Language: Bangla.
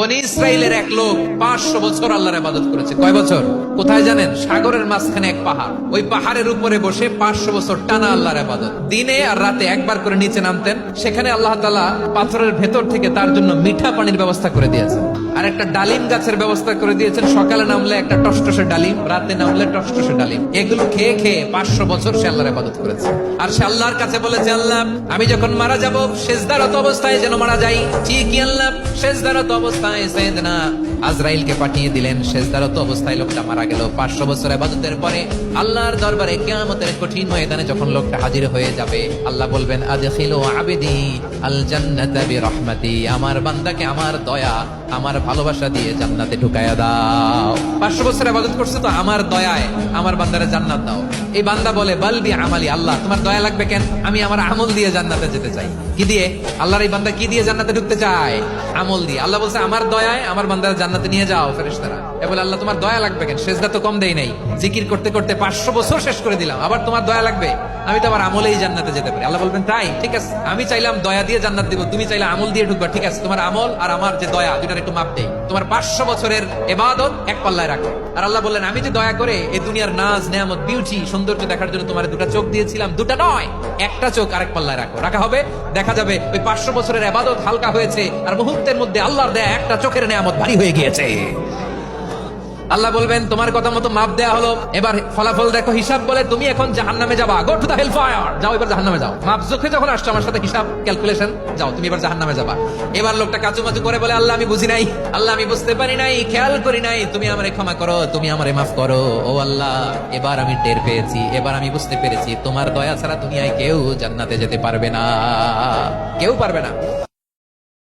বনি ইসরাইলের এক লোক 500 বছর আল্লাহর ইবাদত করেছে। কয় বছর? কোথায় জানেন? সাগরের মাঝখানে এক পাহাড়, ওই পাহাড়ের উপরে বসে 500 বছর টানা আল্লাহর ইবাদত। দিনে আর রাতে একবার করে নিচে নামতেন। সেখানে আল্লাহ তাআলা পাথরের ভেতর থেকে তার জন্য মিঠা পানির ব্যবস্থা করে দিয়েছেন, আর একটা ডালিম গাছের ব্যবস্থা করে দিয়েছেন। সকালে নামলে একটা টসটসে ডালিম, রাতে নামলে টসটসে ডালিম। এগুলো খেয়ে খেয়ে 500 বছর সে আল্লাহর ইবাদত করেছে। আর সে আল্লাহর কাছে বলেছে, আল্লাহ আমি যখন মারা যাব সেজদারত অবস্থায় যেন মারা যাই। ঠিকই আল্লাহ সেজদারত অবস্থায় সাইয়েদনা আজরাইলকে পাঠিয়ে দিলেন। সেজদারত অবস্থায় লোকটা মারা গেল। 500 বছর ইবাদতের পরে আল্লাহর দরবারে কিয়ামতের কঠিন ময়দানে যখন লোকটা হাজির হয়ে যাবে, আল্লাহ বলবেন, আদখিলু আবদি আল জান্নাতা বিরহমাতি, আমার বান্দাকে আমার দয়া, আমার ভালোবাসা দিয়ে জান্নাতে ঢুকায়া দাও। 500 বছর ইবাদত করছে তো আমার দয়ায় আমার বান্দারে জান্নাত দাও। এই বান্দা বলে, বালবি আমালি, আল্লাহ তোমার দয়া লাগবে কেন? আমি আমার আমল দিয়ে জান্নাতে যেতে চাই। কি দিয়ে? আল্লাহর এই বান্দা কি দিয়ে জান্নাতে ঢুকতে চায়? আমল দিয়ে। আল্লাহ বলছে, আমার দয়ায় আমার বান্দারে জান্নাতে নিয়ে যাও ফেরেশতারা। এ বলে, আল্লাহ তোমার দয়া লাগবে কেন? সেজদা তো কম দেই নাই, জিকির করতে করতে 500 বছর শেষ করে দিলাম, আবার তোমার দয়া লাগবে? আমি তো আমার আমলেই জান্নাতে যেতে পারি। আল্লাহ বলবেন, তাই ঠিক আছে, আমি চাইলাম দয়া দিয়ে জান্নাত দিব, তুমি চাইলে আমল দিয়ে ঢুকবা। ঠিক আছে, তোমার আমল আর আমার যে দয়া দুটার একটু মাপ দেই। তোমার 500 বছরের ইবাদত এক পাল্লায় রাখো। আর আল্লাহ বললেন, আমি যে দয়া করে এই দুনিয়ার নাজ নেয়ামত বিউটি সৌন্দর্য দেখার জন্য তোমার দুটা চোখ দিয়েছিলাম, দুটা নয় একটা চোখ আরেক পাল্লায় রাখো। রাখা হবে, দেখা যাবে ওই 500 বছরের ইবাদত হালকা হয়েছে, আর মুহূর্তের মধ্যে আল্লাহর দেয়া একটা চোখের নেয়ামত ভারী হয়ে গিয়েছে। আল্লাহ বলবেন, তোমার কথা মতো মাপ দেয়া হলো, এবার ফলাফল দেখো, হিসাব বলে তুমি এখন জাহান্নামে যাবা। Go to the hell fire, যাও এবার জাহান্নামে যাও। মাপ চোখে যখন আসছো আমার সাথে হিসাব ক্যালকুলেশন, যাও তুমি এবার জাহান্নামে যাবা। এবার লোকটা কাচুমাচু করে বলে, আল্লাহ আমি বুঝি নাই, আল্লাহ আমি বুঝতে পারি নাই, খেয়াল করি নাই, তুমি আমারে ক্ষমা করো, তুমি আমারে মাফ করো। ও আল্লাহ, এবার আমি টের পেয়েছি, এবার আমি বুঝতে পেরেছি, তোমার দয়া ছাড়া দুনিয়ায় কেউ জান্নাতে যেতে পারবে না, কেউ পারবে না।